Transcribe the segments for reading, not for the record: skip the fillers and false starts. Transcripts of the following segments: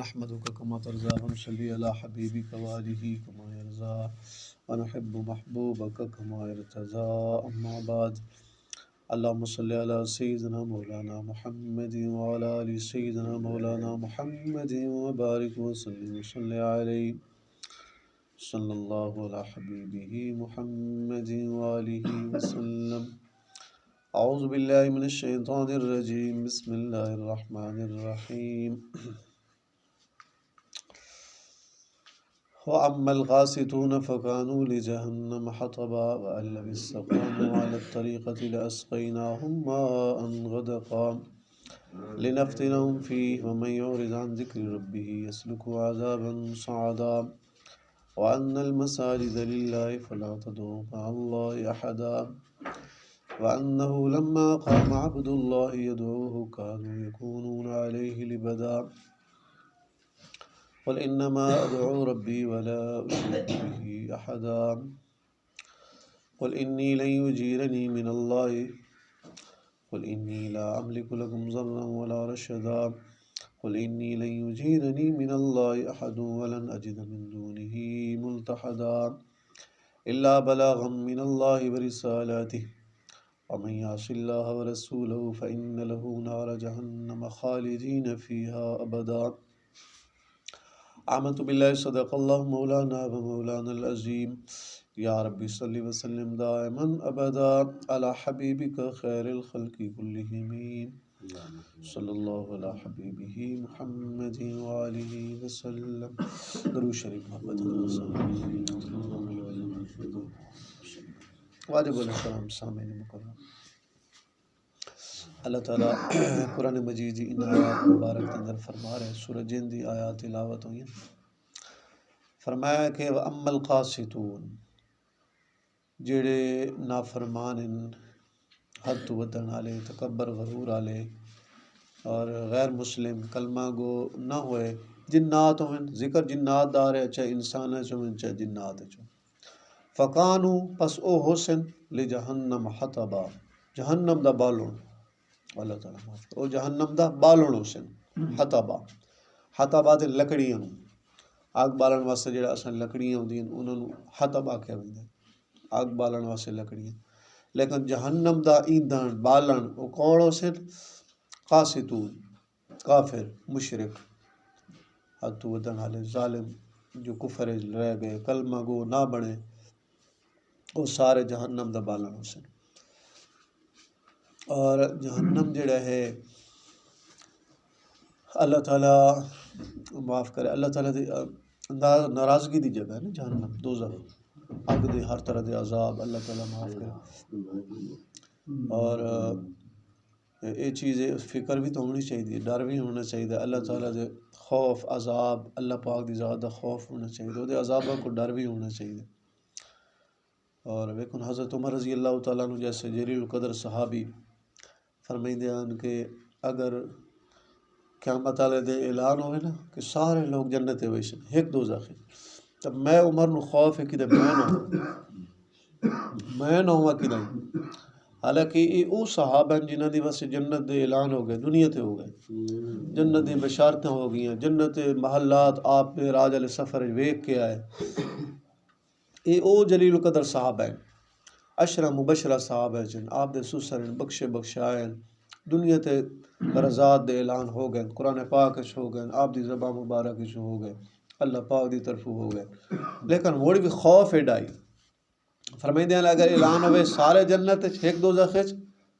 نحمدک کما ترضى ونصلی علی حبیبک وآلہ کما یرضى ونحب محبوبک کما ارتضى اما بعد اللهم صل علی سیدنا مولانا محمد وعلى آل سیدنا مولانا محمد وبارک وسلم وصلی علیہ صلی اللہ علی حبیبہ محمد وآلہ وسلم. اعوذ باللہ من الشیطان الرجیم. بسم اللہ الرحمن الرحیم. وَأَمَّا الْقَاسِطُونَ فَكَانُوا لِجَهَنَّمَ حَطَبًا وَأَن لَّوِ اسْتَقَامُوا عَلَى الطَّرِيقَةِ لَأَسْقَيْنَاهُم مَّاءً غَدَقًا لِّنَفْتِنَهُمْ فِيهِ وَمَن يُعْرِضْ عَن ذِكْرِ رَبِّهِ يَسْلُكْهُ عَذَابًا صَعَدًا وَأَنَّ الْمَسَاجِدَ لِلَّهِ فَلَا تَدْعُوا مَعَ اللَّهِ أَحَدًا وَأَنَّهُ لَمَّا قَامَ عَبْدُ اللَّهِ يَدْعُوهُ كَادُوا يَكُونُونَ عَلَيْهِ لِبَدًا قل إنما أدعو ربي ولا أشرك به أحدا قل إني لن يجيرني من الله قل إني لا أملك لكم ضرا ولا رشدا قل إني لن يجيرني من الله أحد ولن أجد من دونه ملتحدا إلا بلاغا من الله ورسالاته ومن يعص الله ورسوله فإن له نار جهنم خالدين فيها أبدا. آمنت بالله صدق الله مولانا ومولانا العظيم. يا ربي صل وسلم دائما أبدا على حبيبك خير الخلق كلهم صلى الله على حبيبه محمد وآله وسلم. درود شریف محمد واجب السلام سامعین مکرم. اللہ تعالیٰ قرآن مجید ان آیات مبارک کے اندر فرما رہے سورہ جن دی آیات تلاوت ہوئی ہیں. فرمایا کہ وَأَمَّا الْقَاسِطُونَ جڑے نافرمان حد تو ودن والے تکبر غرور والے اور غیر مسلم کلمہ گو نہ ہوئے جنات ہوئیں. ذکر جنات دار ہے چاہے انسان ہے چاہے جنات ہے. فَقَانُوا پس او حسن لِجَهَنَّمَ حَطَبًا جہنم دا بالون. اللہ تعالیٰ او جہنم دا بالون حسن حطبا. حطبا تے لکڑیاں آگ بالن واسطے جڑا اصل لکڑیاں ہوندی ہیں انہوں نے حطب آکھیا ویندا ہے آگ بالن واسطے لکڑیاں. لیکن جہنم دا ایندھن بالن او کون حسن قاسطون کافر مشرک حد تو ودن والے ظالم جو کفر رہ گئے کلمہ گو نہ بنے وہ سارے جہنم دا بالن حسن. اور جہنم جڑا ہے اللہ تعالیٰ معاف کرے اللہ تعالیٰ دی ناراضگی دی جگہ ہے نا جہنم دوزخ اگ دے ہر طرح دے عذاب اللہ تعالیٰ معاف کرے. اور یہ چیز فکر بھی تو ہونی چاہیے ڈر بھی ہونا چاہیے اللہ تعالیٰ دے خوف عذاب اللہ پاک دی ذات دا خوف ہونا چاہیے وہ دے عذابوں کو ڈر بھی ہونا چاہیے. اور لیکن حضرت عمر رضی اللہ تعالیٰ عنہ جیسے جلیل القدر صحابی فرمائندے ہیں کہ اگر قیامت والے دے اعلان ہوئے نا کہ سارے لوگ جنت ہوئے سن ایک دوزخ تب میں عمر نو خوف ہے کہ میں نہ ہوا کہ حالانکہ یہ او صحابہ ہیں جنہاں دی واسطے جنت دے اعلان ہو گئے دنیا تے ہو گئے جنت دی بشارتیں ہو گئی ہیں جنت محلات آپ پہ راج علیہ سفر ویکھ کے آئے. یہ او جلیل القدر صحابہ ہیں عشرہ مبشرہ صحابہ ہیں جن آپ دے سسر بخشے بخشائے دنیا تے برزات دے اعلان ہو گئے قرآن پاک ہو گئے آپ دی زبان مبارک ہو گئے اللہ پاک دی طرف ہو گئے. لیکن وہی بھی خوف ہے ڈائی فرمائندے ہیں اگر اعلان ہوئے سارے جنت ایک دوزخ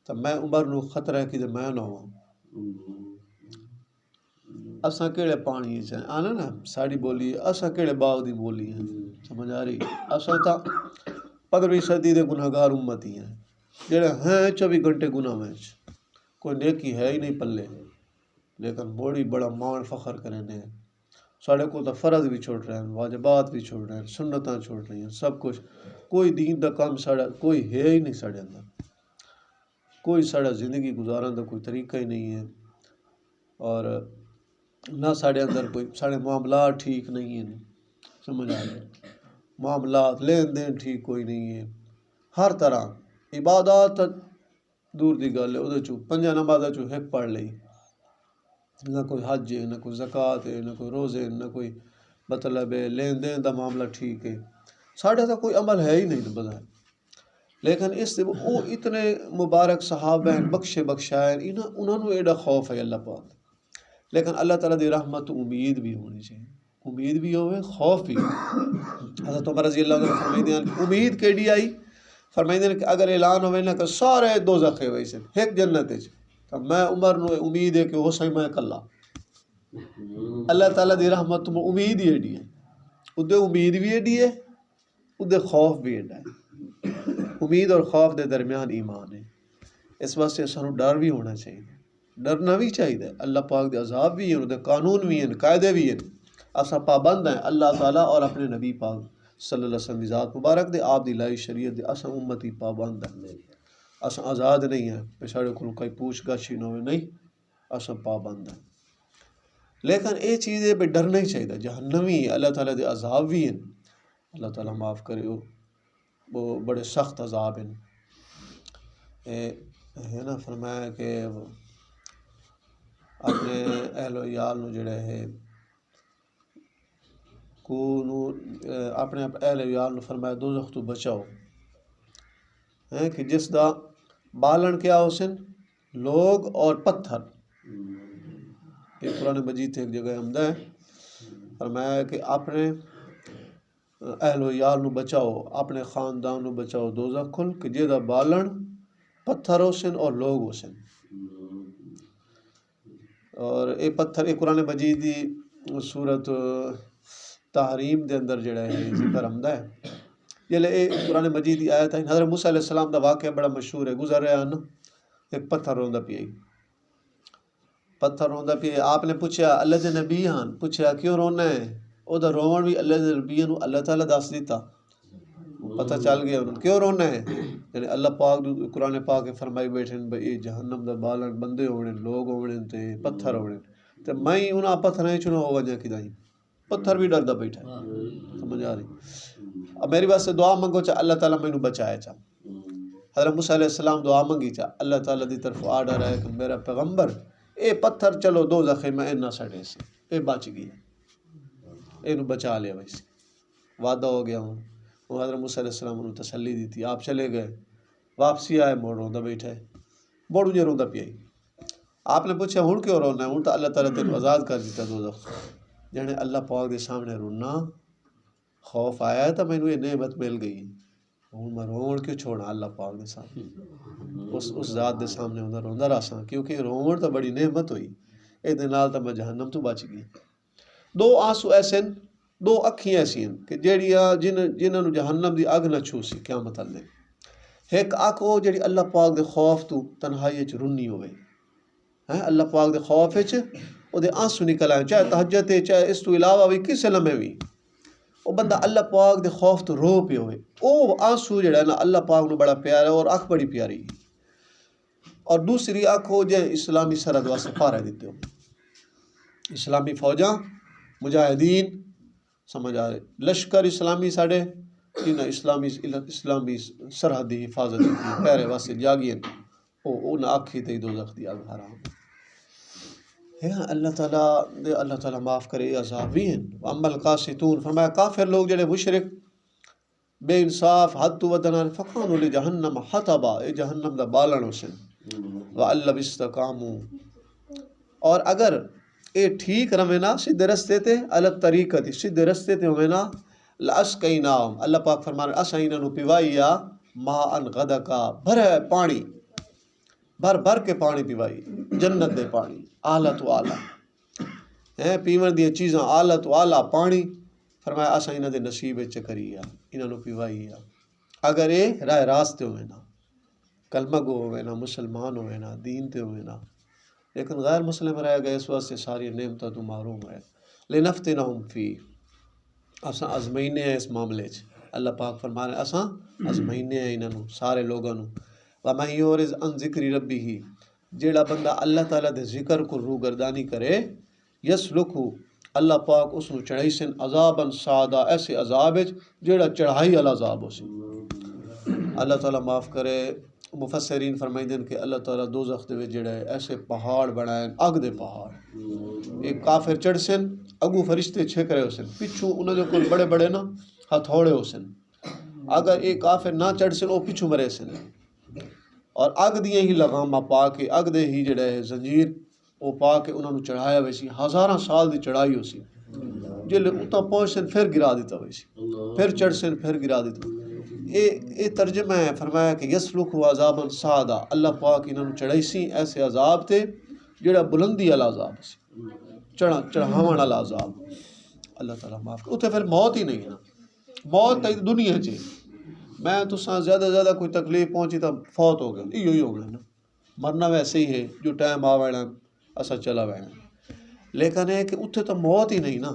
تو میں عمر نو خطرہ ہے کہ میں نہ ہوں. اساں کیڑے پانی چاہیں آنا نا ساڑی بولی اساں کیڑے باغ دی بولی ہیں سمجھ آ رہی اساں تا 15ویں صدی دے گناہگار امتی ہیں جڑے ہیں 24 گھنٹے گناہ میں کوئی نیکی ہے ہی نہیں پلے. لیکن بڑی بڑا مان فخر کریں ہیں ساڑھے کو تو فرض بھی چھوڑ رہے ہیں واجبات بھی چھوڑ رہے ہیں سنتاں چھوڑ رہی ہیں سب کچھ کوئی دین دا کام ساڑھا کوئی ہے ہی نہیں ساڑھے اندر کوئی ساڑھا زندگی گزارن دا کوئی طریقہ ہی نہیں ہے. اور نہ ساڑھے اندر کوئی ساڑھے معاملات ٹھیک نہیں ہیں سمجھ آ رہے معاملات لین دین ٹھیک کوئی نہیں ہے ہر طرح عبادات دور دی گل ہے وہ پنجا نمازاں ایک پڑھ لئی نہ کوئی حج ہے، نہ کوئی زکوٰۃ ہے، نہ کوئی روزے، نہ کوئی مطلب ہے لین دین دا معاملہ ٹھیک ہے، ساڑھے تو کوئی عمل ہے ہی نہیں بظاہر، لیکن اس سے وہ اتنے مبارک صحابہ ہیں بخشے بخشائے انہوں نے ایڈا خوف ہے اللہ پاک، لیکن اللہ تعالیٰ دی رحمت امید بھی ہونی چاہیے، امید بھی ہوئے خوف بھی ہوئے۔ حضرت عمر رضی اللہ عنہ فرمائیے امید کیڑی آئی، فرمائیے کہ اگر اعلان ہوئے نا کہ سارے دوزخ ہے ویسے ایک جنت ہے، تو میں عمر نو امید ہے کہ وہ سہی میں کلا اللہ تعالیٰ دی رحمت میں امید ہی ایڈی ہے، ادھے امید بھی ایڈی ہے، ادھے خوف بھی ایڈا ہے، امید اور خوف دے درمیان ایمان ہے، اس واسطے سانو ڈر بھی ہونا چاہیے، ڈرنا بھی چاہیے، اللہ پاک دے عذاب بھی ہیں، دے قانون بھی ہیں، قاعدے بھی ہیں، اساں پابند ہیں اللہ تعالیٰ اور اپنے نبی پاک صلی اللہ علیہ وسلم دی ذات مبارک دے آپ دی لائی شریعت دے، اساں امتی پابند ہیں، اساں آزاد نہیں ہیں، پیچھاڑے کو کوئی پوچھ گچھ نہ ہوئے، نہیں اساں پابند ہیں، لیکن یہ چیزیں پہ ڈرنا ہی چاہیے، جہنمی اللہ تعالیٰ دے عذاب بھی ہیں، اللہ تعالیٰ معاف کرے وہ بڑے سخت عذاب ہیں، ہے نا فرمایا کہ اپنے اہل و عیال نو جڑے ہے اپنے اہل و عیال نو فرمایا دوزخ تو بچاؤ، ہے کہ جس دا بالن کیا ہو سن لوگ اور پتھر، یہ قرآن مجید ایک جگہ آمدہ ہے، فرمایا کہ اپنے اہل و عیال نو بچاؤ، اپنے خاندان نو بچاؤ دوزخ کھل کہ جیدہ بالن پتھر ہو سن اور لوگ ہو سن، اور اے پتھر اے قرآن مجید دی سورت تحریم دے اندر جڑا ہے ذکر آمدہ ہے، جلے اے قرآن مجید دی آیت ہے، حضرت موسیٰ علیہ السلام دا واقعہ بڑا مشہور ہے، گزر رہا ہے نا ایک پتھر روندہ پیائی، پتھر روندہ پیائی، آپ نے پوچھا اللہ دے نبی ہاں، پوچھا کیوں رونا ہے، او دا رومن بھی اللہ دے نبی ہاں اللہ تعالیٰ داس دیتا، پتہ چل گیا انہوں کیوں رونا ہے، یعنی اللہ پاک قرآن پاک فرمائی بیٹھے ہیں بھئی جہنم دا بالن بندے ہونے لوگ ہونے تے پتھر ہونے تے میں انہاں پتھریں چنو ہو وجہ کی دائیں پتھر بھی ڈردہ بیٹھا ہے، سمجھ آ رہی، اب میری بات سے دعا منگو چاہ اللہ تعالیٰ میں انہوں بچایا چاہ، حضرت موسیٰ علیہ السلام دعا منگی چاہ اللہ تعالیٰ دی طرف آڈر ہے کہ میرا پیغمبر اے پتھر چلو دوزخ میں اے نہ سڑے سے اے بچ گئی اے نو بچا لیا ویسے وعدہ ہو گیا ہوں، وہ حضرت موسیٰ علیہ السلام انہوں تسلی دی تھی، آپ چلے گئے واپسی آئے موڑ روندہ بیٹھا ہے بڑو جے روندہ پیائی، آپ نے پوچھا ہون کیوں رونا ہے، ہون تو اللہ تعالیٰ تیرے آزاد کر دیتا دوزخ، جانے اللہ پاک دے سامنے رونا خوف آیا ہے تو میں یہ نعمت مل گئی، ہون میں رون کیوں چھوڑا اللہ پاک دے سامنے، اس ذات دے سامنے ہوندہ روندہ راساں، کیونکہ رون تو بڑی نعمت ہوئی، اے دنال تو میں جہنم تو بچ گئی، دو آنسو ایسے دو اکھیں ایسی ہیں کہ جنہوں جہنم دی اگ نہ چھوسی قیامت اللہ، ایک اکھ ہو جڑی اللہ پاک دے خوف تو تنہائی چ رنی ہوئے، اللہ پاک دے خوف چ او دے آنسو نکل آئے، چاہے تہجد ہے چاہے اس تو علاوہ بھی کس لمحے بھی، وہ بندہ اللہ پاک دے خوف تو رو پہ ہوئے، او آنسو جڑا ہے نا اللہ پاک نو بڑا پیارا ہے اور اکھ بڑی پیاری ہے، اور دوسری اکھ ہو جائے اسلامی سرحد واسطے پارے دیتے ہو، اسلامی فوجاں مجاہدین سمجھ آ رہے لشکر اسلامی ساڑھے انہاں اسلامی سرحدی حفاظت کی پیارے واسطے جاگین او نہ آکھی تے دوزخ دی اگ حرام ہے، اللہ تعالیٰ معاف کرے عذاب بھی ہیں، اما القاسطون فرمایا کافر لوگ جڑے مشرک بے انصاف حد تو ودنا فقانوا لجہنم حطبا اے جہنم دا بالن حسن وَأَلَّبِ اسْتَقَامُوا، اور اگر اے ٹھیک رمینا سیدھے رستے تے الگ طریقہ تھی سیدھے رستے تے ہوئے نا لَأَسْقَيْنَاهُمْ اللہ پاک فرمانے اسا انہاں نو پیوائیا ماءً غدقا بھرے پانی بھر کے پانی پیوائی جنت دے پانی اعلیٰ تو اعلیٰ ہیں پیون دی چیزاں اعلیٰ تو اعلیٰ پانی فرمایا اسا انہاں دے نصیب چکریا انہاں نو پیوائیا اگر اے راہ راستے ہوئے نا کلمہ گو ہوئے نا مسلمان ہوئے نا دین تے ہوئے نا، لیکن غیر مسلم رہ گئے اس واسطے ساری نعمتوں تو محروم رہے، لِنَفْتِنَهُمْ فِيهِ اساں ازمائنے ہیں اس معاملے چ، اللہ پاک فرمانے اساں ازمائنے ہیں انہاں نو سارے لوگاں نو، وَمَن يُعْرِضْ عَن ذِكْرِ رَبِّهِ جیڑا بندہ اللہ تعالیٰ دے ذکر کو روگردانی کرے یسلکہ اللہ پاک اس نو چڑھائی سن عذاباً سادہ ایسے عذاب جیڑا چڑھائی والا عذاب ہو سی، اللہ تعالیٰ معاف کرے، مفسرین فرمائندے کہ اللہ تعالیٰ دوزخ دے وچ جڑا ہے ایسے پہاڑ بنائے اگ دے پہاڑ، ایک کافر چڑھ سن اگو فرشتے چھکرے ہو سن، پچھو انہوں دے کول بڑے بڑے نا ہتھوڑے ہو سن، اگر ایک کافر نہ چڑھ سن وہ پچھو مرے سن، اور اگ دیاں ہی لگاماں پا کے اگ دے ہی جڑا ہے زنجیر وہ پا کے انہوں نے چڑھایا ہوئی سی، ہزاراں سال دی چڑھائی ہو سی، جلے اتنا پہنچ سن پھر گرا دیتا ہوئی سی، پھر چڑھ سن پھر گرا دیتا۔ اے ترجمہ ہے، فرمایا کہ یسلک عذابا صعدا، اللہ پاک انہوں نے چڑھائی سی ایسے عذاب تے جڑا بلندی والا عذاب سی، چڑھاون والا عذاب، اللہ تعالیٰ معاف کر۔ اتنے پھر موت ہی نہیں ہے نا، موت تے دنیا چ میں تساں زیادہ زیادہ کوئی تکلیف پہنچی تو فوت ہو گئے، ایو ہی ہو گئے نا، مرنا ویسے ہی ہے جو ٹائم آ وینا اسا چلا وینا، لیکن ہے کہ اتنے تو موت ہی نہیں نا۔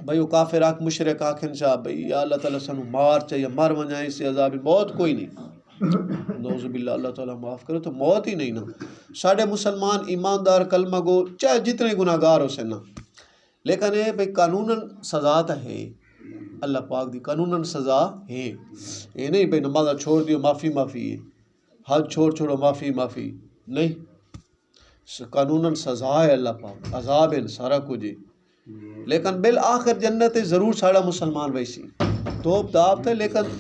بھئی وہ کافر آکھ مشرک آکھن چاہ بھئی یا اللہ تعالیٰ سانو مار چاہیے مر ونجائیں اس سے عذاب موت کوئی نہیں، نعوذ باللہ اللہ تعالیٰ معاف کرے، تو موت ہی نہیں نا۔ ساڑھے مسلمان ایماندار کلمہ گو چاہے جتنے گناہ گار ہو سن نا، لیکن ہے بھئی قانوناً سزا تا ہے، اللہ پاک دی قانوناً سزا ہے، یہ نہیں بھئی نمازہ چھوڑ دیو معافی معافی ہے، حج چھوڑو معافی معافی نہیں، قانوناً سزا ہے اللہ پاک، عذاب ہے سارا کچھ ہے، لیکن بالآخر جنت ضرور ساڑا مسلمان ویسی توپ تاپ تھے، لیکن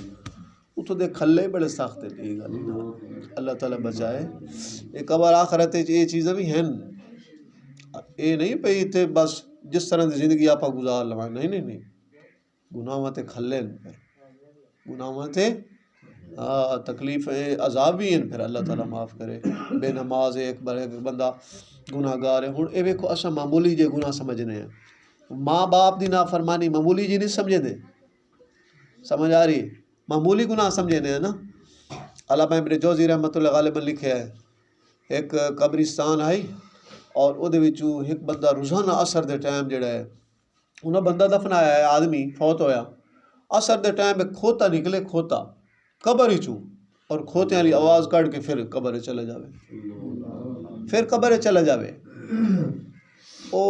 اتو دے کھلے بڑے سخت ہیں، یہ گل نا اللہ تعالیٰ بچائے۔ ایک قبر آخرت یہ چیزیں بھی ہیں، یہ نہیں پہ اتنے بس جس طرح دی زندگی آپ گزار لوائیں، نہیں نہیں نہیں، گناہاں تے کھلے ہیں، پھر گناہاں تے تکلیف عذاب بھی ہیں، پھر اللہ تعالیٰ معاف کرے۔ بے نماز ایک بندہ گناہ گار ہے، ہن اے ویکھو اساں معمولی جے گناہ سمجھنے ہیں، ماں باپ دی نافرمانی معمولی جی نہیں سمجھے دے، سمجھ آ رہی، معمولی گناہ سمجھنے ہیں نا۔ علامہ ابن جوزی رحمۃ اللہ غالباً لکھے ہے، ایک قبرستان آئی اور او دے وچوں ایک بندہ روزانہ عصر دے ٹائم جڑا ہے انہاں بندہ دفنایا ہے، آدمی فوت ہویا، عصر دے ٹائم ایک کھوتا نکلے، کھوتا قبر ہی چوں، اور کھوتے والی آواز کٹ کے پھر قبر چلے جاوے، پھر قبر چلے جاوے۔ او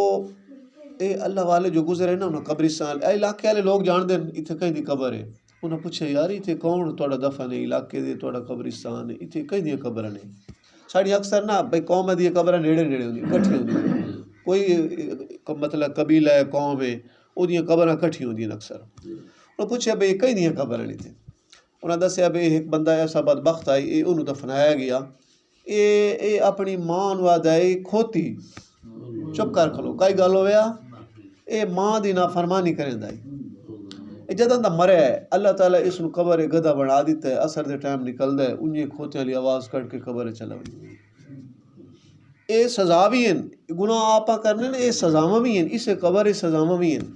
اے اللہ والے جو گزرے نا انہاں قبرستان اے علاقے والے لوگ جان دین اتنے کہیں دی قبر ہے، انہاں پوچھے یار اتنے کون تہاڈا دفن ہے، علاقے دے تہاڈا قبرستان ہے، اتنے کہیں دی قبر نہیں۔ ساڑی اکثر نا بھئی قوم دی قبر نیڑے نیڑے ہوندی کٹھی ہوندی، کوئی مطلب قبیلہ ہے قوم ہے او دیاں قبراں کٹھی ہوندیاں اکثر، انہاں پوچھے بھئی کہیں دیاں قبر نہیں تھے، انہاں دسیا بھئی ایک بندہ ایسا بدبخت آئی اے انہوں دفنایا گیا، اے اپنی ماں نو آدھائی کھوتی، چپ کر کھلو کئی گل ہویا، اے ماں دی نافرمانی کریں دائی، اے جدن دا مرے ہے اللہ تعالیٰ اس نو قبر گدھا بنا دیتا ہے، اثر دے ٹائم نکل دے انہیں کھوتے والی آواز کٹ کے قبر چلا ہوئی۔ اے سزا بھی ہیں، گناہ آپا کرنے اے سزاواں بھی ہیں، اسے قبر سزاواں بھی ہیں،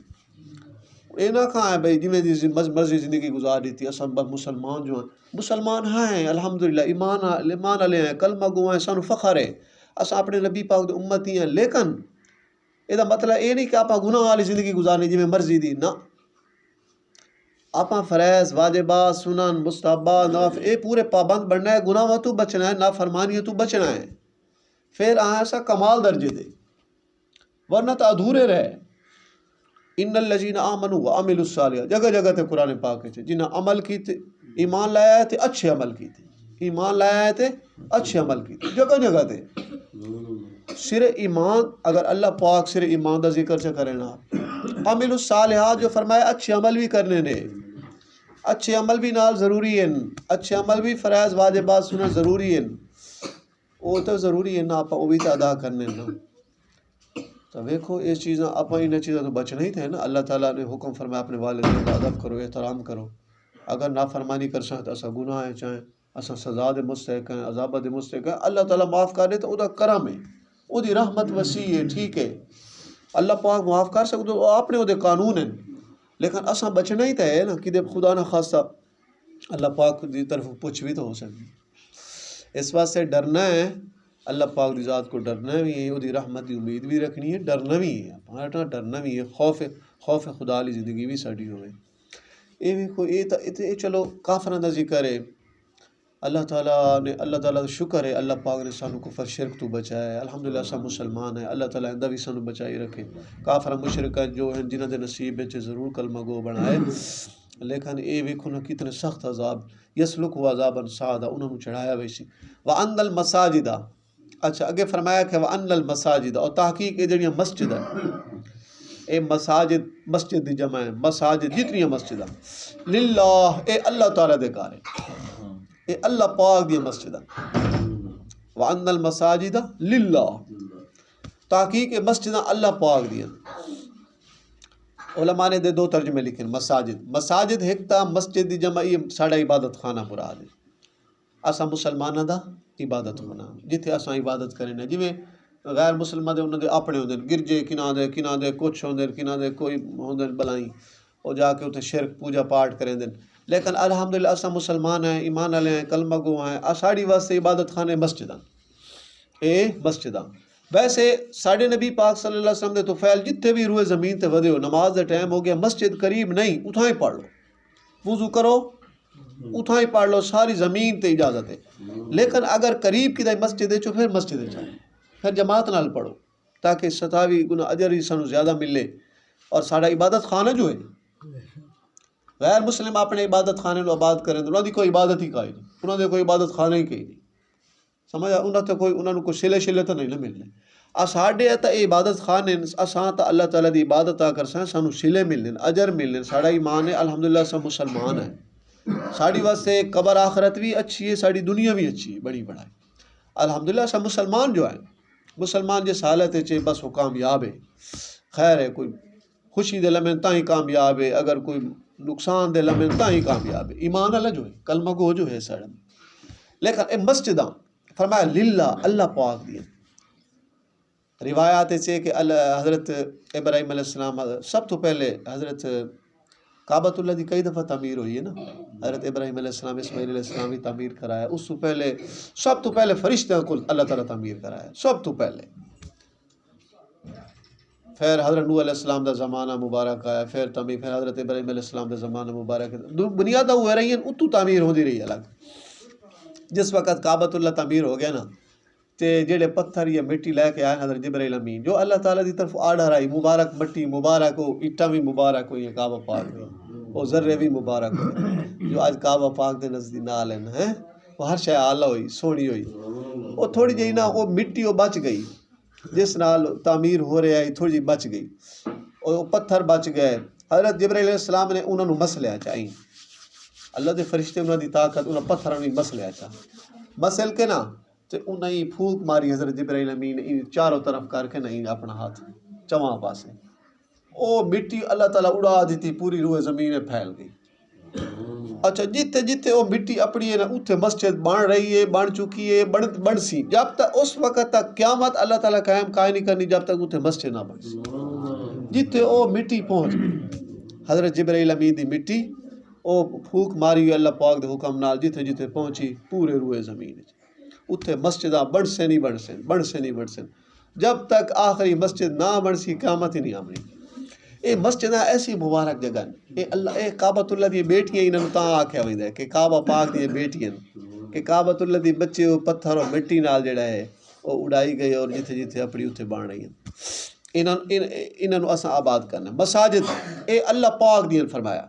اے نہ کھاں ہے بھئی جنہیں دی مرضی زندگی گزار دیتی، اصلا مسلمان جو ہیں مسلمان ہیں الحمدللہ، ایمان والے ہیں، کلمہ گو ہیں، سانو فخر ہے، اصلا اپنے نبی پاک دے امتی ہیں، لیکن یہ مطلب یہ نہیں کہ آپ گناہ والی زندگی گزارنی جی میں مرضی دی، نہ آپ فرائض واجبات سنن مستحبات نوافل اے پورے پابند بننا ہے، گناہ تو بچنا ہے، نافرمانی تو بچنا ہے، پھر ایسا کمال درجے دے، ورنہ تو ادھورے رہے۔ ان الذین آمنوا وعملوا الصالحات جگہ جگہ تے قرآن پاک ہے جنہاں عمل کی تے ایمان لایا ہے تے اچھے عمل کی تے ایمان لایا ہے تے اچھے عمل کی تے جگہ جگہ تے سر ایمان، اگر اللہ پاک سر ایمان دا ذکر سے کرے نا، عمل الصالحات جو فرمایا اچھے عمل بھی کرنے نے، اچھے عمل بھی نال ضروری ہیں، اچھے عمل بھی فرائض واجبات سننا ضروری ہیں، وہ تو ضروری ہے نا، آپ وہ بھی تو ادا کرنے نا۔ تو دیکھو یہ چیزاں آپ ان چیزوں تو بچنا ہی تھے نا، اللہ تعالیٰ نے حکم فرمایا اپنے والدین کا ادب کرو، احترام کرو، اگر نافرمانی کر سکیں تو ایسا گناہ ہے، چاہیں ایسا سزا دے مستحق ہیں، عذاب دے مستحق ہیں، اللہ تعالیٰ معاف کر دے تو وہ کرم ہے، وہ دی رحمت وسیع ہے، ٹھیک ہے، اللہ پاک معاف کر سکتے وہ آپ نے وہ دے قانون ہیں، لیکن اساں بچنا ہی تو ہے نا کہ خدا نہ خاصہ اللہ پاک دی طرف پوچھ بھی تو ہو سکتی، اس واسطے ڈرنا ہے، اللہ پاک دی ذات کو ڈرنا بھی ہے، وہ دی رحمت دی امید بھی رکھنی ہے، ڈرنا بھی ہے، ہمارا ڈرنا بھی ہے، خوف خدا والی زندگی بھی ساڈی ہوئے۔ یہ بھی کوئی یہ چلو کافراں دا ذکر ہے، اللہ تعالیٰ دا شکر ہے، اللہ پاک نے سانو کفر شرک تو بچایا ہے، الحمدللہ سب مسلمان ہیں، اللہ تعالیٰ اندہ بھی سانو بچائی رکھے، کافر مشرک جو ہیں جنہاں دے نصیب وچ ضرور کلمہ گو بنائے، لیکن یہ ویکھو نا کتنے سخت عذاب یسلک و عذابًا صعدا انہوں نے چڑھایا ویسی وَأَنَّ الْمَسَاجِدَ اچھا اگے فرمایا کہ وَأَنَّ الْمَسَاجِدَ اور تحقیق یہ جڑیاں مسجد ہے اے مساجد مسجد دی جمع ہے مساجد جتنی مسجد ہے للہ اے اللہ تعالیٰ دے کار ہے اے اللہ پاک دی مسجد ہے وَأَنَّ الْمَسَاجِدَ للہ تحقیق مسجداں اللہ پاک دی علماء نے دے دو ترجمے لکھے مساجد ایک تا مسجد دی جمع یہ ساڑا عبادت خانہ مراد ہے اساں مسلماناں دا عبادت خانہ جتھے اساں عبادت کرنے جویں غیر مسلمان دے انہاں دے اپنے ہوندے گرجے کناں دے کچھ ہوندے کناں دے کوئی ہوندے بلائیں او جا کے اتھے شرک پوجا پاٹ کریندے لیکن الحمدللہ اساں مسلمان ہیں ایمان والے ہیں کلمہ گو ہیں ساڑی واسطے عبادت خانے مسجداں اے مسجداں ویسے ساڑھے نبی پاک صلی اللہ علیہ وسلم دے تو فعل جتنے بھی روئے زمین تے ودے ہو نماز دے ٹائم ہو گیا مسجد قریب نہیں اتھاں ہی پڑھ لو وضو کرو اتھاں ہی پڑھ لو ساری زمین تے اجازت ہے لیکن اگر قریب کی مسجد ہے پھر مسجد چاہیے پھر جماعت نال پڑھو تاکہ ستاوی گناہ اجر ہی سانو زیادہ ملے اور ساڑا عبادت خانہ جو ہے غیر مسلم اپنے عبادت خانے نو آباد کریں انہاں دی کوئی عبادت ہی کوئی نہیں انہاں دے کوئی عبادت خانہ ہی کوئی نہیں سمجھا انہوں نے کوئی شلے تو نہیں نہ ملنے ساڈے تا عبادت خانے اساں تا اللہ تعالیٰ دی عبادت کر سیں سانو شلے ملنے اجر ملنے ساڑا ایمان ہے الحمدللہ سب مسلمان ہیں ساڑی واسطے قبر آخرت بھی اچھی ہے ساڑی دنیا بھی اچھی ہے بڑی بڑا ہے الحمدللہ سب مسلمان جو ہیں مسلمان جس حالت ہے بس وہ کامیاب ہے خیر ہے کوئی خوشی دے لمحے تاں ہی کامیاب ہے اگر کوئی نقصان دے لمحے تاں ہی کامیاب ہے ایمان اللہ جو ہے کلمہ گو جو ہے ساڑا لیکن اے مسجداں فرمایا للہ اللہ پاک دیا روایات سے کہ حضرت ابراہیم علیہ السلام سب تو پہلے حضرت کعبۃ اللہ دی کئی دفعہ تعمیر ہوئی ہے نا حضرت ابراہیم علیہ السلام اسماعیل علیہ السلام بھی تعمیر کرایا اس تو پہلے سب تو پہلے فرشتوں کو اللہ تعالیٰ تعمیر کرایا سب تو پہلے پھر حضرت نوح علیہ السلام دا زمانہ مبارک آیا پھر تعمیر پھر حضرت ابراہیم علیہ السلام دا زمانہ مبارک بنیادیں ہوئے رہی ہیں اتو تعمیر ہوتی رہی الگ جس وقت کعبۃ اللہ تعمیر ہو گیا نا تے جڑے پتھر یا مٹی لے کے آئے حضرت جبرائیل امین جو اللہ تعالیٰ دی طرف آڈر آئی مبارک مٹی مبارک ہو اٹا بھی مبارک ہوئی ہے کعبہ پاک دی وہ ذرے بھی مبارک ہوئی جو آج کعبہ پاک دے نزدیک نال ہیں وہ ہر شے آلہ ہوئی سونی ہوئی وہ تھوڑی جہی نا وہ مٹی وہ بچ گئی جس نال تعمیر ہو رہا ہے تھوڑی جی بچ گئی وہ پتھر بچ گئے حضرت جبرائیل علیہ السلام نے انہوں نے مسلیا چاہیے اللہ دے فرشتے انہوں دی طاقت انہوں پتھر انہوں مسلیا چاہ مسل کے نا تو انہیں ہی پھوک ماری حضرت جبرائیل امین چاروں طرف کر کے نہیں اپنا ہاتھ چواں پاسے او مٹی اللہ تعالیٰ اڑا دیتی پوری روح زمین پھیل گئی اچھا جتے جتے وہ مٹی اپنی ہے نا اتھے مسجد بن رہی ہے بن چکی ہے بن سی جب تک اس وقت تک قیامت اللہ تعالیٰ قائم نہیں کرنی جب تک اتھے مسجد نہ بن سی جتے وہ مٹی پہنچ گئی حضرت جبرائیل امین دی مٹی وہ پھوک ماری اللہ پاک دے حکم نال جتے جتے پہنچی پورے روح زمین اتھے مسجداں بن سے نہیں جب تک آخری مسجد نہ بن سی قیامت ہی نہیں آمنی اے مسجداں ایسی مبارک جگہ اے اللہ اے کعبۃ اللہ دی بیٹیاں انہوں تاں آکھیا ویندا ہے کہ کعبہ پاک دی بیٹیاں کہ کعبۃ اللہ دی بچے وہ پتھر اور مٹی نال جڑا ہے وہ اڑائی گئی اور جتھے جتھے اپنی اتھے بن رہی ہیں انہوں اساں آباد کرنا مساجد اے اللہ پاک دی فرمایا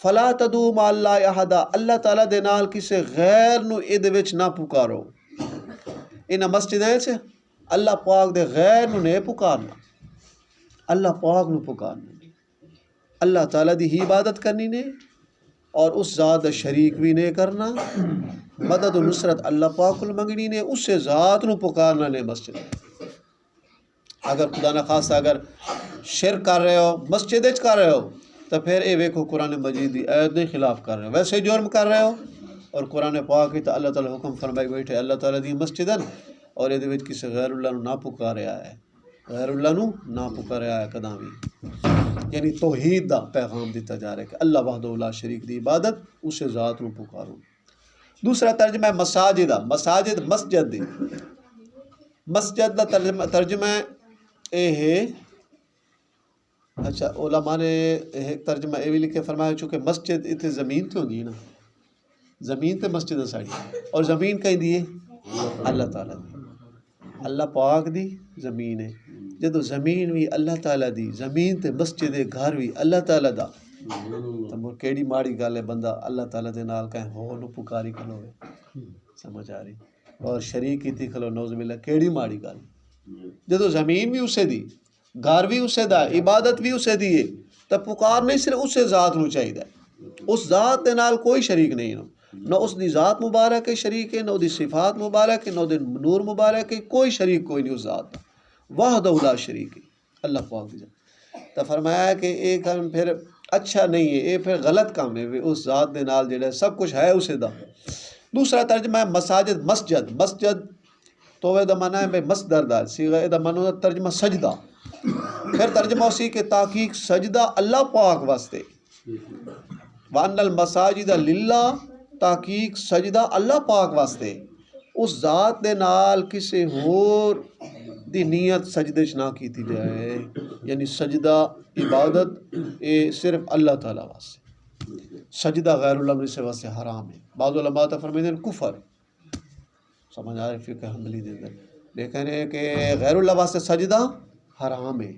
فلا تدعوا مع اللہ احدا اللہ تعالیٰ دے نال کسے غیر نو اے دے وچ نہ پکارو انہاں مسجدیں سے اللہ پاک دے غیر نو نہیں پکارنا اللہ پاک نو پکارنا اللہ تعالیٰ دی ہی عبادت کرنی نے اور اس ذات شریک بھی نہیں کرنا مدد و نصرت اللہ پاک کو منگنی نے اس سے ذات نو پکارنا نے مسجد اگر خدا نخواستہ اگر شرک کر رہے ہو مسجد کر رہے ہو تو پھر اے ویکھو قرآن مجید دی آیت نے خلاف کر رہے ہو ویسے جرم کر رہے ہو اور قرآن پاک تو اللہ تعالیٰ حکم فرمائی بیٹھے اللہ تعالیٰ دی مسجدن اور یہ وچ کسی غیر اللہ نو نہ پکاریا ہے غیر اللہ نو نہ پکاریا ہے کداں بھی یعنی توحید دا پیغام دیتا جا رہا ہے کہ اللہ وحدہ لا شریک دی عبادت اسے ذات نو پکارو دوسرا ترجمہ ہے مساجد مساجد مسجد دی مسجد دا ترجمہ اے ہے اچھا علماء نے ایک ترجمہ یہ بھی لکھے فرمایا چونکہ مسجد اتنے زمین تے ہوندی ہے نا زمین تے مسجد ساڑی اور زمین کہیں دیے اللہ تعالیٰ دی اللہ پاک دی زمین ہے جدو زمین بھی اللہ تعالیٰ دی زمین تے مسجد گھر بھی اللہ تعالیٰ دا تو مر کیڑی ماڑی گل ہے بندہ اللہ تعالیٰ دے نال کہیں ہو نو پکاری کھلوے، سمجھ آ رہی، اور شریک کیتی کھلو، نوز باللہ کیڑی ماڑی گل، جدو زمین بھی اسے دی، گھر بھی اسے دا، عبادت بھی اسے دیے، تو پکار نہیں صرف اسے ذات نو چاہیے، اس ذات دے نال کوئی شریک نہیں، نہ اس دی ذات مبارک ہے شریک ہے، نہ دی صفات مبارک ہے، نہ دی نور مبارک ہے، کوئی شریک کوئی نہیں اس ذات، وحدہ لا شریک ہے اللہ پاک دی ذات۔ تو فرمایا کہ ایک ہم پھر اچھا نہیں ہے، یہ پھر غلط کام ہے، اس ذات دے نال جڑا سب کچھ ہے اسے دا۔ دوسرا ترجمہ ہے مساجد، مسجد، مسجد تو اے دا معنی ہے مصدر دا صیغہ، اے دا معنی ہے ترجمہ سجدہ، پھر ترجمہ اسی کہ تحقیق سجدہ اللہ پاک واسطے، وَأَنَّ الْمَسَاجِدَ لِلَّهِ، تحقیق سجدہ اللہ پاک واسطے، اس ذات دے نال کسی ہور دی نیت سجدے چ نہ کیتی جائے، یعنی سجدہ عبادت اے صرف اللہ تعالیٰ واسطے، سجدہ غیر اللہ سے واسطے حرام ہے۔ بعض علماء تو فرماتے ہیں کفر، سمجھ آ رہے فقہ حنبلی دے اندر، لیکن ہے کہ غیر اللہ واسطے سجدہ حرام ہے،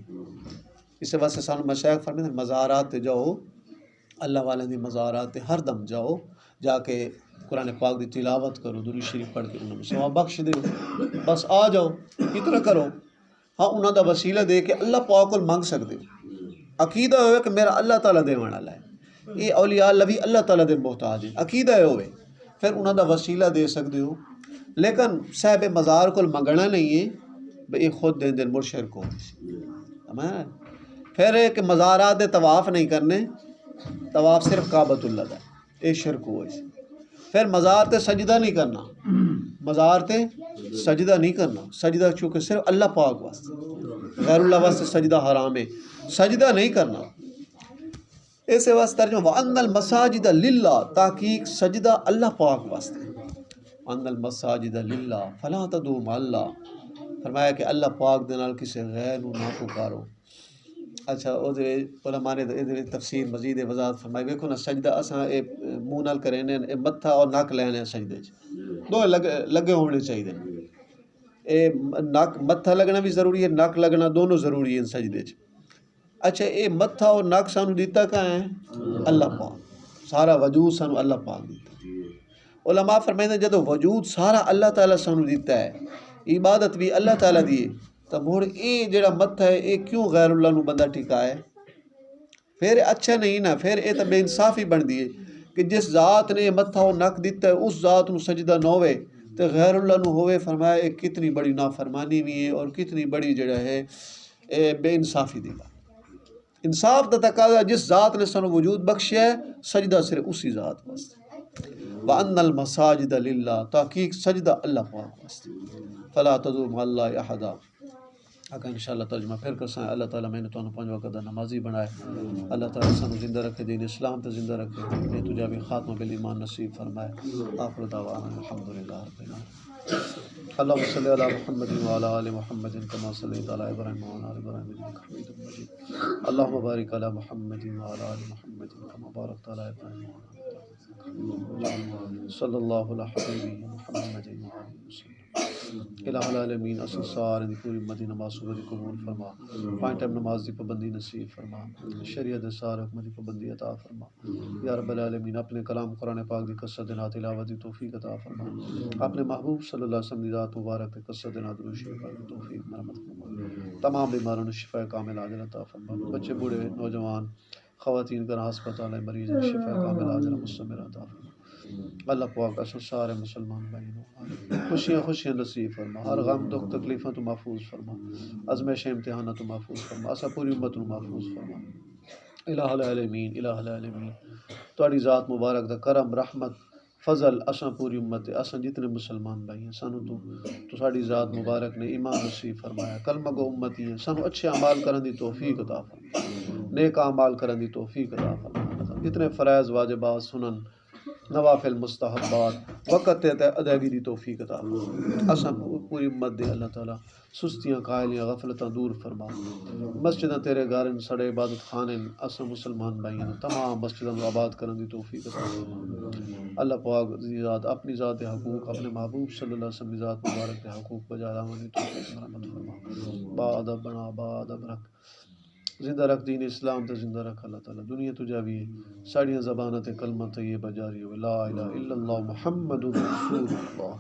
اس واسطے سانو مشائخ فرماتے ہیں مزارات تے جاؤ، اللہ والے دی مزارات تے ہر دم جاؤ، جا کے قرآن پاک دی تلاوت کرو، درود شریف پڑھ کے انہوں نے ثواب بخش دیو، بس آ جاؤ اتنا کرو، ہاں انہوں دا وسیلہ دے کے اللہ پاک کو مانگ سکتے ہو، عقیدہ ہوئے کہ میرا اللہ تعالیٰ دے والا ہے، یہ اولیاء اللہ بھی اللہ تعالیٰ دے محتاج ہے، عقیدہ ہوئے پھر انہوں دا وسیلہ دے سکتے ہو، لیکن صاحب مزار کو منگنا نہیں ہے بھئی خود دیں دن مرشر کو، پھر ہے کہ مزارات دے طواف نہیں کرنے، طواف صرف کعبۃ اللہ دا، یہ شرک ہوا، پھر مزار تے سجدہ نہیں کرنا، مزار تے سجدہ نہیں کرنا، سجدہ چونکہ صرف اللہ پاک واسطے، غیر اللہ واسطے سجدہ حرام ہے، سجدہ نہیں کرنا، ایسے واسطے ترجمہ وَأَنَّ الْمَسَاجِدَ لِلَّهِ، تحقیق سجدہ اللہ پاک واسطے، وَأَنَّ الْمَسَاجِدَ لِلَّهِ فَلَا تَدْعُوا مَعَ اللَّهِ، فرمایا کہ اللہ پاک دے نال کسی غیر نو نہ پکارو۔ اچھا او دے علماء نے تفسیر مزید وضاحت فرمائی، ویکھو نا سجدہ اساں اے منہ نال کرنے، اے متھا اور نک لینے سجدے چ دو لگے ہونے چاہیے، اے نک متھا لگنا بھی ضروری ہے، نک لگنا دونوں ضروری ہے سجدے چ۔ اچھا اے متھا اور نک سانو دیتا کہاں ہے؟ اللہ پاک، سارا وجود سانو اللہ پاک دیتا۔ علماء فرمائیں ہیں جدو وجود سارا اللہ تعالیٰ سانو دیتا ہے، عبادت بھی اللہ تعالیٰ دیے، تو مڑ اے جڑا متھا ہے اے کیوں غیر اللہ نو بندہ ٹھکائے؟ پھر اچھا نہیں نا، پھر اے تو بے انصافی بن دیے کہ جس ذات نے متھا اور نک دیتا ہے اس ذات نو سجدہ نہ ہوئے تو غیر اللہ نو ہوئے، فرمایا اے کتنی بڑی نافرمانی بھی ہے اور کتنی بڑی جڑا ہے اے بے انصافی دی بات۔ انصاف دا تقاضا جس ذات نے سانو وجود بخشیا ہے، سجدہ صرف اسی ذات واسطے، وَأَنَّ الْمَسَاجِدَ لِلَّهِ، تحقیق سجدہ اللہ پاک واسطے، فَلَا تَدْعُوا مَعَ اللَّهِ أَحَدًا۔ اگر انشاءاللہ ترجمہ پھر کرسائیں، اللہ تعالیٰ میں نے تو پانچ وقت دا نمازی بنائے، اللہ تعالیٰ سانو زندہ رکھے، دین اسلام تے زندہ رکھے، میں تجھا بھی خاتمہ بالایمان نصیب فرمائے، آخر دعوانا الحمدللہ رب العالمین۔ اللہم صلی علی محمد وعلی آل محمد کما صلیت علی ابراہیم وعلی آل ابراہیم انک حمید مجید، اللہم بارک علی محمد وعلی آل محمد کما بارکت علی ابراہیم وعلی آل ابراہیم، صلی اللہ علی حبیبہ محمد وعلی وسلم۔ الہ العالمین اصل سارے دی پوری امت دی نماز صبح دی قبول فرما، پانچ ٹائم نماز دی پابندی نصیب فرما، شریعت دے سارے حکم دی پابندی عطا فرما، یا رب العالمین اپنے کلام قرآن پاک دی کثرت نال تلاوت دی توفیق عطا فرما، اپنے محبوب صلی اللہ علیہ وسلم دی ذات مبارک تے کثرت نال درود شریف پڑھنے کی توفیق مرحمت فرما، تمام بیماروں کو شفا کامل عاجل عطا فرما، بچے بوڑھے نوجوان خواتین کا ہسپتال مریض شفا کامل عاجل مستمر عطا فرما، اللہ پاک اصل سارے مسلمان بھائیوں خوشیاں خوشیاں نصیب فرما، ہر غم دکھ تکلیفوں تو محفوظ فرما، آزمائش امتحانوں تو محفوظ فرما، اسا پوری امت نو محفوظ فرما، الہ العالمین الہ العالمین تہاڈی ذات مبارک دا کرم رحمت فضل اساں پوری امت اساں جتنے مسلمان بھائی ہیں سانو تو ساڈی ذات مبارک نے ایمان نصیب فرمایا، کلمہ گو امتی ہیں، سانو اچھے اعمال کرن دی توفیق عطا فرما، نیک اعمال کرن دی توفیق عطا فرما، جتنے فرائض واجبات سنن نوافل مستحبات وقت تے ادائیگی دی توفیق عطا فرما، اساں پوری امت دے اللہ تعالیٰ سستیاں کائلیاں غفلتاں دور فرما، مسجداں تیرے گھرن سڑے عبادت خانے اساں مسلمان بھائیاں تمام مسجداں نو آباد کرن دی توفیق عطا فرما، اللہ پاک دی ذات اپنی ذات حقوق اپنے محبوب صلی اللہ علیہ وسلم دی ذات مبارک حقوق بجا لانے دی توفیق مرحمت فرما، با ادب بنا با ادب رکھ، زندہ رکھ دین اسلام تے زندہ رکھ اللہ تعالیٰ دنیا تو جاوی ہے ساڑیاں زبانہ تے کلمہ طیبہ جاری ہو لا الہ الا اللہ محمد رسول اللہ